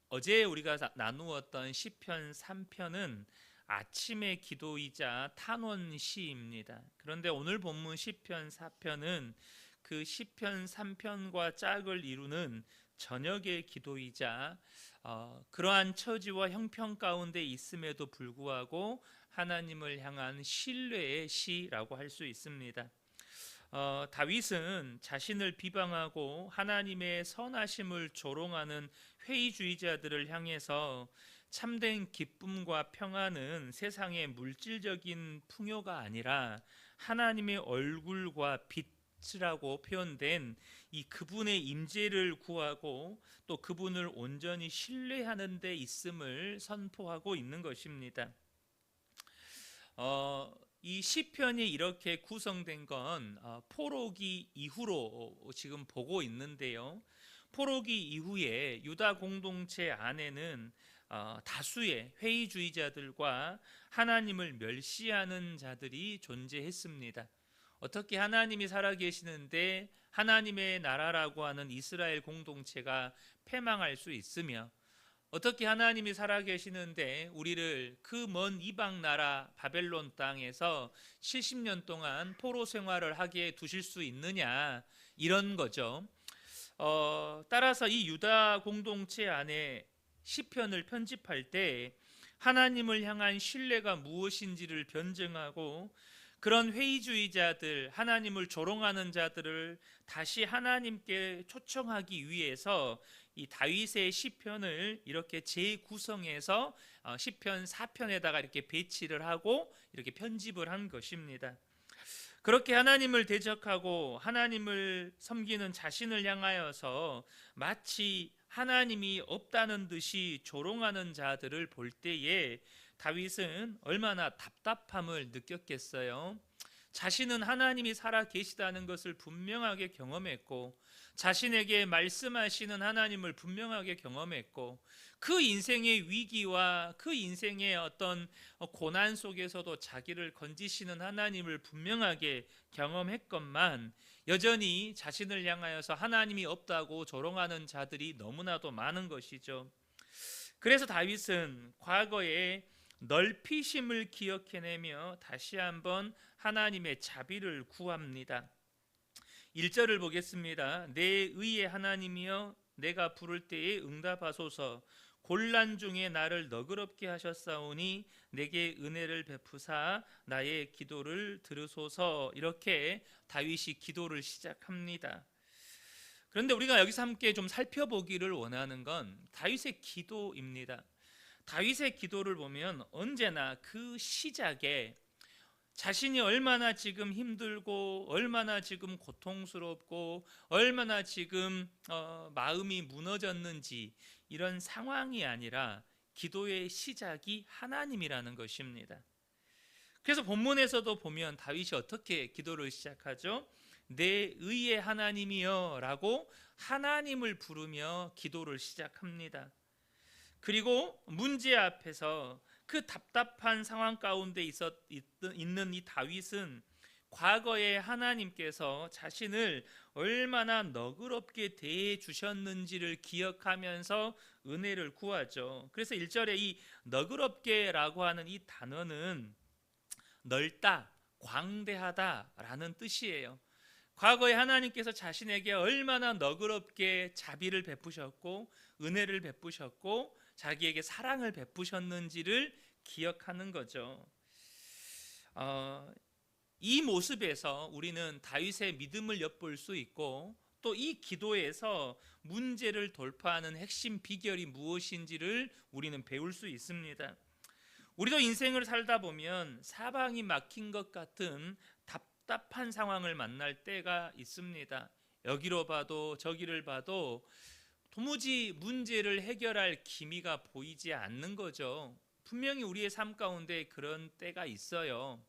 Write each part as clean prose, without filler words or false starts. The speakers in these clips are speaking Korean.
어제 우리가 나누었던 시편 3편은 아침의 기도이자 탄원 시입니다. 그런데 오늘 본문 시편 4편은 그 시편 3편과 짝을 이루는 저녁의 기도이자 그러한 처지와 형편 가운데 있음에도 불구하고 하나님을 향한 신뢰의 시라고 할 수 있습니다. 다윗은 자신을 비방하고 하나님의 선하심을 조롱하는 회의주의자들을 향해서 참된 기쁨과 평안은 세상의 물질적인 풍요가 아니라 하나님의 얼굴과 빛이라고 표현된 이 그분의 임재를 구하고 또 그분을 온전히 신뢰하는 데 있음을 선포하고 있는 것입니다. 이 시편이 이렇게 구성된 건 포로기 이후로 지금 보고 있는데요. 포로기 이후에 유다 공동체 안에는 다수의 회의주의자들과 하나님을 멸시하는 자들이 존재했습니다. 어떻게 하나님이 살아계시는데 하나님의 나라라고 하는 이스라엘 공동체가 패망할 수 있으며, 어떻게 하나님이 살아계시는데 우리를 그 먼 이방 나라 바벨론 땅에서 70년 동안 포로 생활을 하게 두실 수 있느냐, 이런 거죠. 따라서 이 유다 공동체 안에 시편을 편집할 때 하나님을 향한 신뢰가 무엇인지를 변증하고 그런 회의주의자들, 하나님을 조롱하는 자들을 다시 하나님께 초청하기 위해서 이 다윗의 시편을 이렇게 재구성해서 시편 4편에다가 이렇게 배치를 하고 이렇게 편집을 한 것입니다. 그렇게 하나님을 대적하고 하나님을 섬기는 자신을 향하여서 마치 하나님이 없다는 듯이 조롱하는 자들을 볼 때에 다윗은 얼마나 답답함을 느꼈겠어요. 자신은 하나님이 살아 계시다는 것을 분명하게 경험했고, 자신에게 말씀하시는 하나님을 분명하게 경험했고, 그 인생의 위기와 그 인생의 어떤 고난 속에서도 자기를 건지시는 하나님을 분명하게 경험했건만, 여전히 자신을 향하여서 하나님이 없다고 조롱하는 자들이 너무나도 많은 것이죠. 그래서 다윗은 과거에 넓히심을 기억해내며 다시 한번 하나님의 자비를 구합니다. 1절을 보겠습니다. 내 의의 하나님이여, 내가 부를 때에 응답하소서. 곤란 중에 나를 너그럽게 하셨사오니 내게 은혜를 베푸사 나의 기도를 들으소서. 이렇게 다윗이 기도를 시작합니다. 그런데 우리가 여기서 함께 좀 살펴보기를 원하는 건 다윗의 기도입니다. 다윗의 기도를 보면 언제나 그 시작에 자신이 얼마나 지금 힘들고 얼마나 지금 고통스럽고 얼마나 지금 마음이 무너졌는지 이런 상황이 아니라 기도의 시작이 하나님이라는 것입니다. 그래서 본문에서도 보면 다윗이 어떻게 기도를 시작하죠? 내 의의 하나님이여 라고 하나님을 부르며 기도를 시작합니다. 그리고 문제 앞에서 그 답답한 상황 가운데 있는 이 다윗은 과거에 하나님께서 자신을 얼마나 너그럽게 대해 주셨는지를 기억하면서 은혜를 구하죠. 그래서 1절에 이 너그럽게라고 하는 이 단어는 넓다, 광대하다라는 뜻이에요. 과거에 하나님께서 자신에게 얼마나 너그럽게 자비를 베푸셨고 은혜를 베푸셨고 자기에게 사랑을 베푸셨는지를 기억하는 거죠. 이 모습에서 우리는 다윗의 믿음을 엿볼 수 있고 또 이 기도에서 문제를 돌파하는 핵심 비결이 무엇인지를 우리는 배울 수 있습니다. 우리도 인생을 살다 보면 사방이 막힌 것 같은 답답한 상황을 만날 때가 있습니다. 여기로 봐도 저기를 봐도 도무지 문제를 해결할 기미가 보이지 않는 거죠. 분명히 우리의 삶 가운데 그런 때가 있어요.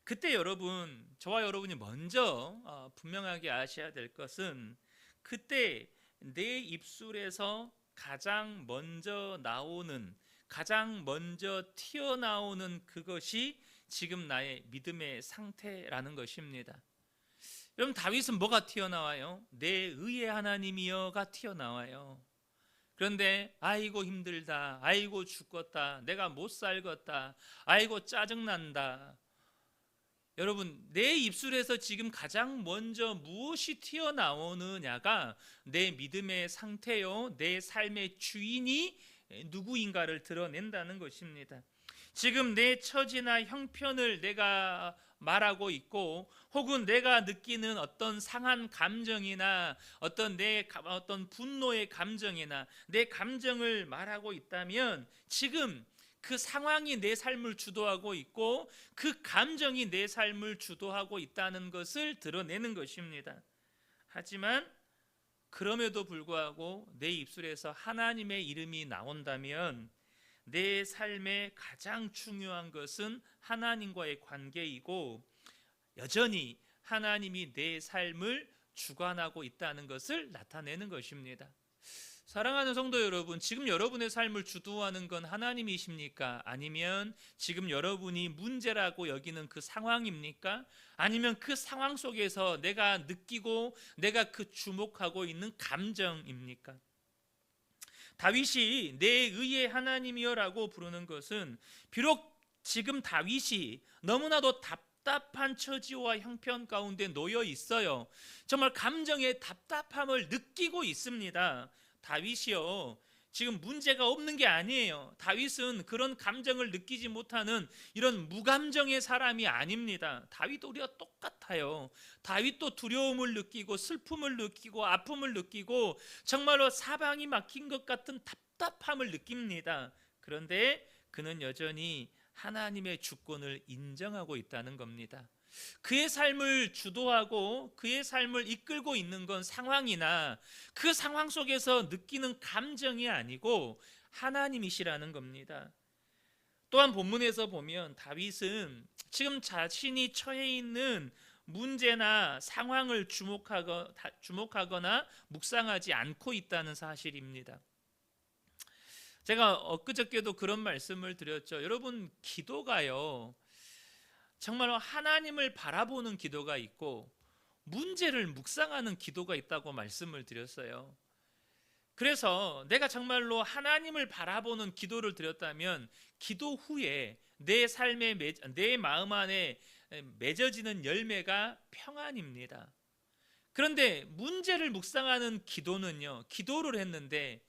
그때 여러분, 저와 여러분이 먼저 분명하게 아셔야 될 것은 그때 내 입술에서 가장 먼저 나오는, 가장 먼저 튀어나오는 그것이 지금 나의 믿음의 상태라는 것입니다. 여러분, 다윗은 뭐가 튀어나와요? 내 의의 하나님이여가 튀어나와요. 그런데 아이고 힘들다, 아이고 죽겠다, 내가 못 살겠다, 아이고 짜증난다. 여러분, 내 입술에서 지금 가장 먼저 무엇이 튀어나오느냐가 내 믿음의 상태요, 내 삶의 주인이 누구인가를 드러낸다는 것입니다. 지금 내 처지나 형편을 내가 말하고 있고, 혹은 내가 느끼는 어떤 상한 감정이나 어떤 분노의 감정이나 내 감정을 말하고 있다면, 지금 그 상황이 내 삶을 주도하고 있고 그 감정이 내 삶을 주도하고 있다는 것을 드러내는 것입니다. 하지만 그럼에도 불구하고 내 입술에서 하나님의 이름이 나온다면, 내 삶의 가장 중요한 것은 하나님과의 관계이고, 여전히 하나님이 내 삶을 주관하고 있다는 것을 나타내는 것입니다. 사랑하는 성도 여러분, 지금 여러분의 삶을 주도하는 건 하나님이십니까? 아니면 지금 여러분이 문제라고 여기는 그 상황입니까? 아니면 그 상황 속에서 내가 느끼고 내가 그 주목하고 있는 감정입니까? 다윗이 내 의의 하나님이여라고 부르는 것은, 비록 지금 다윗이 너무나도 답답한 처지와 형편 가운데 놓여 있어요. 정말 감정의 답답함을 느끼고 있습니다. 다윗이요, 지금 문제가 없는 게 아니에요. 다윗은 그런 감정을 느끼지 못하는 이런 무감정의 사람이 아닙니다. 다윗도 우리가 똑같아요. 다윗도 두려움을 느끼고 슬픔을 느끼고 아픔을 느끼고 정말로 사방이 막힌 것 같은 답답함을 느낍니다. 그런데 그는 여전히 하나님의 주권을 인정하고 있다는 겁니다. 그의 삶을 주도하고 그의 삶을 이끌고 있는 건 상황이나 그 상황 속에서 느끼는 감정이 아니고 하나님이시라는 겁니다. 또한 본문에서 보면 다윗은 지금 자신이 처해 있는 문제나 상황을 주목하거나 묵상하지 않고 있다는 사실입니다. 제가 엊그저께도 그런 말씀을 드렸죠. 여러분, 기도가요, 정말로 하나님을 바라보는 기도가 있고 문제를 묵상하는 기도가 있다고 말씀을 드렸어요. 그래서 내가 정말로 하나님을 바라보는 기도를 드렸다면, 기도 후에 내 마음 안에 맺어지는 열매가 평안입니다. 그런데 문제를 묵상하는 기도는요, 기도를 했는데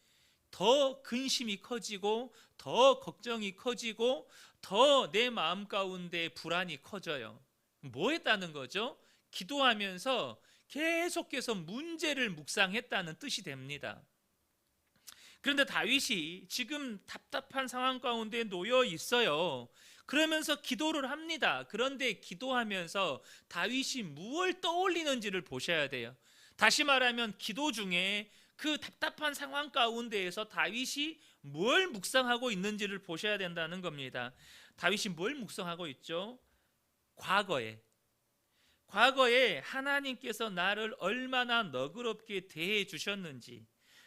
더 근심이 커지고 더 걱정이 커지고 더 내 마음 가운데 불안이 커져요. 뭐 했다는 거죠? 기도하면서 계속해서 문제를 묵상했다는 뜻이 됩니다. 그런데 다윗이 지금 답답한 상황 가운데 놓여 있어요. 그러면서 기도를 합니다. 그런데 기도하면서 다윗이 무엇을 떠올리는지를 보셔야 돼요. 다시 말하면 기도 중에 그 답답한 상황 가운데에서 다윗이 뭘 묵상하고 있는지를 보셔야 된다는 겁니다. 다윗이 뭘 묵상하고 있죠? 과거에 하나님께서 나를 얼마나 너그럽게 대해 주셨는지,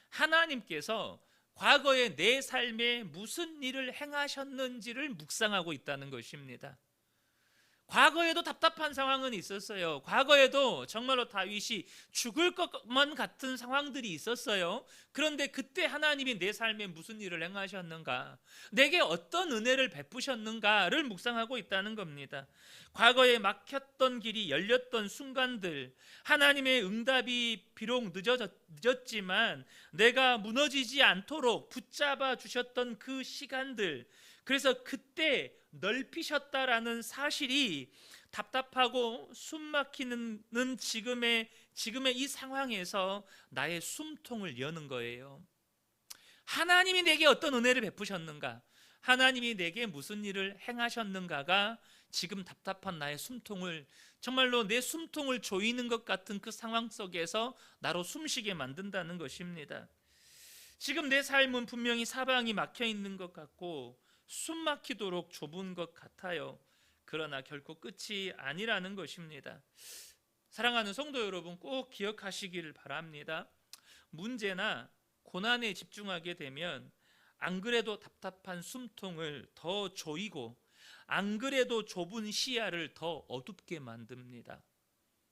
하나님께서 과거에 내 삶에 무슨 일을 행하셨는지를 묵상하고 있다는 것입니다. 과거에도 답답한 상황은 있었어요. 과거에도 정말로 다윗이 죽을 것만 같은 상황들이 있었어요. 그런데 그때 하나님이 내 삶에 무슨 일을 행하셨는가, 내게 어떤 은혜를 베푸셨는가를 묵상하고 있다는 겁니다. 과거에 막혔던 길이 열렸던 순간들, 하나님의 응답이 비록 늦었지만 내가 무너지지 않도록 붙잡아 주셨던 그 시간들, 그래서 그때 넓히셨다라는 사실이 답답하고 숨막히는 지금의 이 상황에서 나의 숨통을 여는 거예요. 하나님이 내게 어떤 은혜를 베푸셨는가, 하나님이 내게 무슨 일을 행하셨는가가 지금 답답한 나의 숨통을, 정말로 내 숨통을 조이는 것 같은 그 상황 속에서 나로 숨쉬게 만든다는 것입니다. 지금 내 삶은 분명히 사방이 막혀 있는 것 같고 숨 막히도록 좁은 것 같아요. 그러나 결코 끝이 아니라는 것입니다. 사랑하는 성도 여러분, 꼭 기억하시기를 바랍니다. 문제나 고난에 집중하게 되면 안 그래도 답답한 숨통을 더 조이고 안 그래도 좁은 시야를 더 어둡게 만듭니다.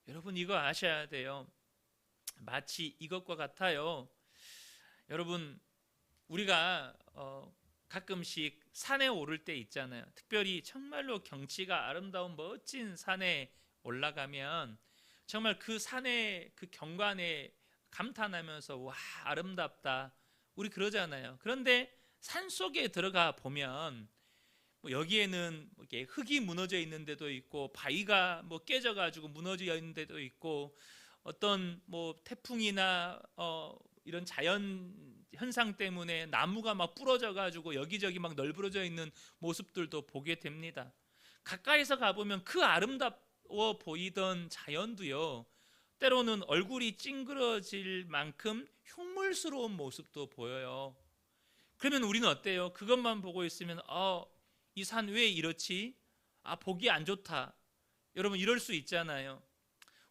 여러분, 이거 아셔야 돼요. 마치 이것과 같아요. 여러분, 우리가 가끔씩 산에 오를 때 있잖아요. 특별히 정말로 경치가 아름다운 멋진 산에 올라가면 정말 그 산의 그 경관에 감탄하면서 와, 아름답다, 우리 그러잖아요. 그런데 산 속에 들어가 보면 뭐 여기에는 이렇게 흙이 무너져 있는 데도 있고, 바위가 뭐 깨져 가지고 무너져 있는 데도 있고, 어떤 뭐 태풍이나 이런 자연 현상 때문에 나무가 막 부러져 가지고 여기저기 막 널브러져 있는 모습들도 보게 됩니다. 가까이서 가보면 그 아름다워 보이던 자연도요, 때로는 얼굴이 찡그러질 만큼 흉물스러운 모습도 보여요. 그러면 우리는 어때요? 그것만 보고 있으면 이 산 왜 이렇지? 보기 안 좋다. 여러분, 이럴 수 있잖아요.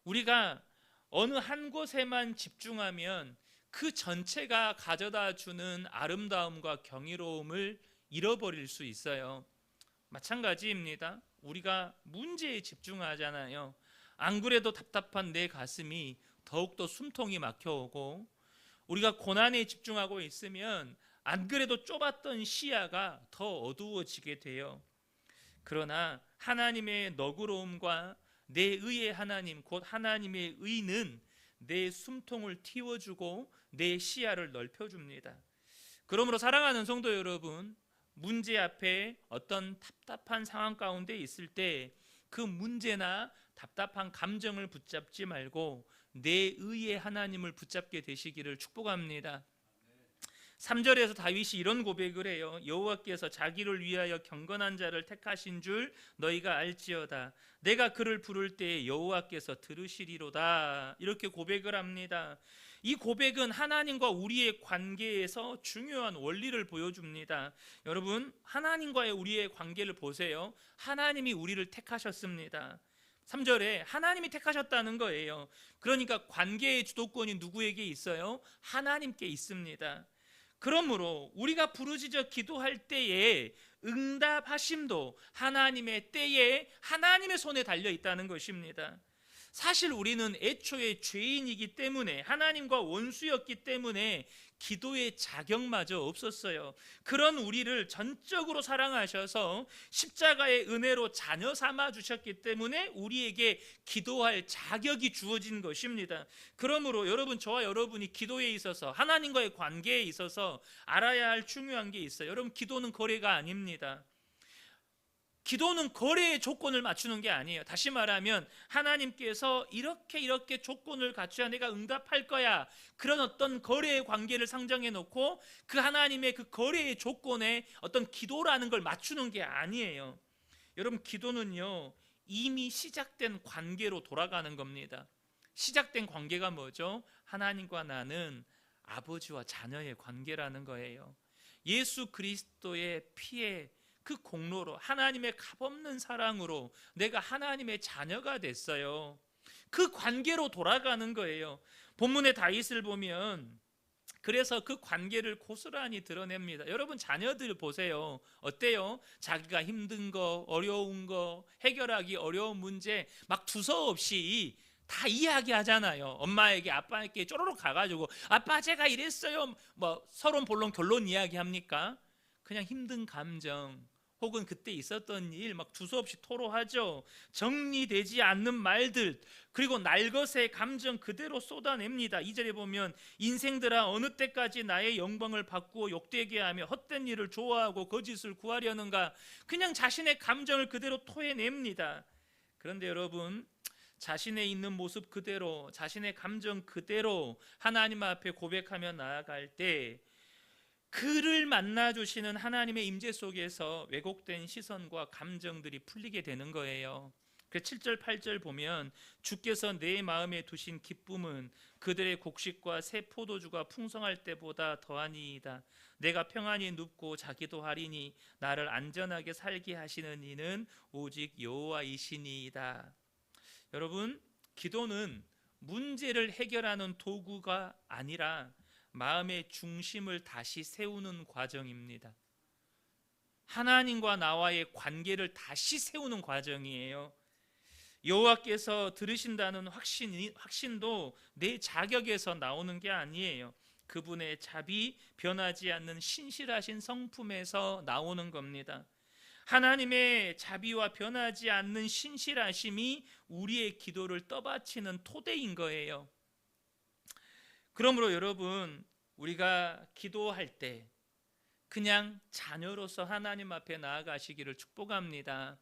우리가 어느 한 곳에만 집중하면 그 전체가 가져다 주는 아름다움과 경이로움을 잃어버릴 수 있어요. 마찬가지입니다. 우리가 문제에 집중하잖아요. 안 그래도 답답한 내 가슴이 더욱더 숨통이 막혀오고, 우리가 고난에 집중하고 있으면 안 그래도 좁았던 시야가 더 어두워지게 돼요. 그러나 하나님의 너그러움과 내 의의 하나님, 곧 하나님의 의는 내 숨통을 틔워주고 내 시야를 넓혀줍니다. 그러므로 사랑하는 성도 여러분, 문제 앞에 어떤 답답한 상황 가운데 있을 때 그 문제나 답답한 감정을 붙잡지 말고 내 의의 하나님을 붙잡게 되시기를 축복합니다. 3절에서 다윗이 이런 고백을 해요. 여호와께서 자기를 위하여 경건한 자를 택하신 줄 너희가 알지어다. 내가 그를 부를 때에 여호와께서 들으시리로다. 이렇게 고백을 합니다. 이 고백은 하나님과 우리의 관계에서 중요한 원리를 보여줍니다. 여러분, 하나님과의 우리의 관계를 보세요. 하나님이 우리를 택하셨습니다. 3절에 하나님이 택하셨다는 거예요. 그러니까 관계의 주도권이 누구에게 있어요? 하나님께 있습니다. 그러므로 우리가 부르짖어 기도할 때에 응답하심도 하나님의 때에 하나님의 손에 달려 있다는 것입니다. 사실 우리는 애초에 죄인이기 때문에, 하나님과 원수였기 때문에 기도의 자격마저 없었어요. 그런 우리를 전적으로 사랑하셔서 십자가의 은혜로 자녀 삼아 주셨기 때문에 우리에게 기도할 자격이 주어진 것입니다. 그러므로 여러분, 저와 여러분이 기도에 있어서, 하나님과의 관계에 있어서 알아야 할 중요한 게 있어요. 여러분, 기도는 거래가 아닙니다. 기도는 거래의 조건을 맞추는 게 아니에요. 다시 말하면 하나님께서 이렇게 조건을 갖춰야 내가 응답할 거야, 그런 어떤 거래의 관계를 상정해 놓고 그 하나님의 그 거래의 조건에 어떤 기도라는 걸 맞추는 게 아니에요. 여러분, 기도는요, 이미 시작된 관계로 돌아가는 겁니다. 시작된 관계가 뭐죠? 하나님과 나는 아버지와 자녀의 관계라는 거예요. 예수 그리스도의 피에 그 공로로, 하나님의 값없는 사랑으로 내가 하나님의 자녀가 됐어요. 그 관계로 돌아가는 거예요. 본문의 다윗을 보면 그래서 그 관계를 고스란히 드러냅니다. 여러분, 자녀들 보세요. 어때요? 자기가 힘든 거, 어려운 거, 해결하기 어려운 문제 막 두서없이 다 이야기하잖아요. 엄마에게, 아빠에게 쪼로록 가가지고 아빠 제가 이랬어요, 뭐 서론 본론 결론 이야기합니까? 그냥 힘든 감정 혹은 그때 있었던 일 막 두서없이 토로하죠. 정리되지 않는 말들, 그리고 날것의 감정 그대로 쏟아냅니다. 2절에 보면 인생들아 어느 때까지 나의 영광을 바꾸어 욕되게 하며 헛된 일을 좋아하고 거짓을 구하려는가. 그냥 자신의 감정을 그대로 토해냅니다. 그런데 여러분, 자신의 있는 모습 그대로, 자신의 감정 그대로 하나님 앞에 고백하며 나아갈 때 그를 만나주시는 하나님의 임재 속에서 왜곡된 시선과 감정들이 풀리게 되는 거예요. 그 7절 8절 보면 주께서 내 마음에 두신 기쁨은 그들의 곡식과 새 포도주가 풍성할 때보다 더하니이다. 내가 평안히 눕고 자기도 하리니 나를 안전하게 살게 하시는 이는 오직 여호와이시니이다. 여러분, 기도는 문제를 해결하는 도구가 아니라 마음의 중심을 다시 세우는 과정입니다. 하나님과 나와의 관계를 다시 세우는 과정이에요. 여호와께서 들으신다는 확신도 내 자격에서 나오는 게 아니에요. 그분의 자비, 변하지 않는 신실하신 성품에서 나오는 겁니다. 하나님의 자비와 변하지 않는 신실하심이 우리의 기도를 떠받치는 토대인 거예요. 그러므로 여러분, 우리가 기도할 때 그냥 자녀로서 하나님 앞에 나아가시기를 축복합니다.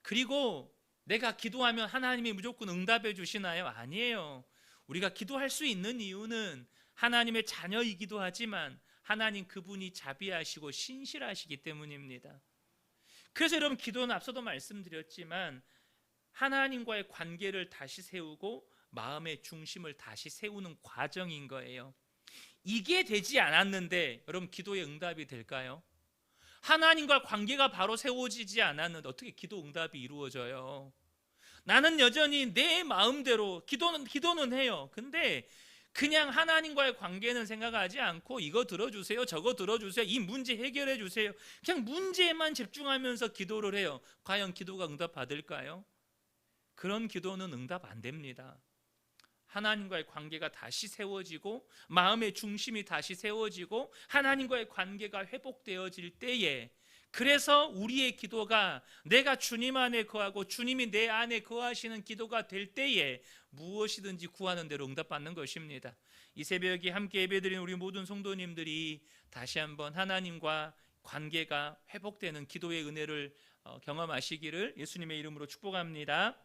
그리고 내가 기도하면 하나님이 무조건 응답해 주시나요? 아니에요. 우리가 기도할 수 있는 이유는 하나님의 자녀이기도 하지만 하나님 그분이 자비하시고 신실하시기 때문입니다. 그래서 여러분, 기도는 앞서도 말씀드렸지만 하나님과의 관계를 다시 세우고 마음의 중심을 다시 세우는 과정인 거예요. 이게 되지 않았는데 여러분, 기도의 응답이 될까요? 하나님과 관계가 바로 세워지지 않았는데 어떻게 기도 응답이 이루어져요? 나는 여전히 내 마음대로 기도는 해요. 근데 그냥 하나님과의 관계는 생각하지 않고 이거 들어주세요, 저거 들어주세요, 이 문제 해결해 주세요, 그냥 문제에만 집중하면서 기도를 해요. 과연 기도가 응답 받을까요? 그런 기도는 응답 안 됩니다. 하나님과의 관계가 다시 세워지고 마음의 중심이 다시 세워지고 하나님과의 관계가 회복되어질 때에, 그래서 우리의 기도가 내가 주님 안에 거하고 주님이 내 안에 거하시는 기도가 될 때에 무엇이든지 구하는 대로 응답받는 것입니다. 이 새벽에 함께 예배드리는 우리 모든 성도님들이 다시 한번 하나님과 관계가 회복되는 기도의 은혜를 경험하시기를 예수님의 이름으로 축복합니다.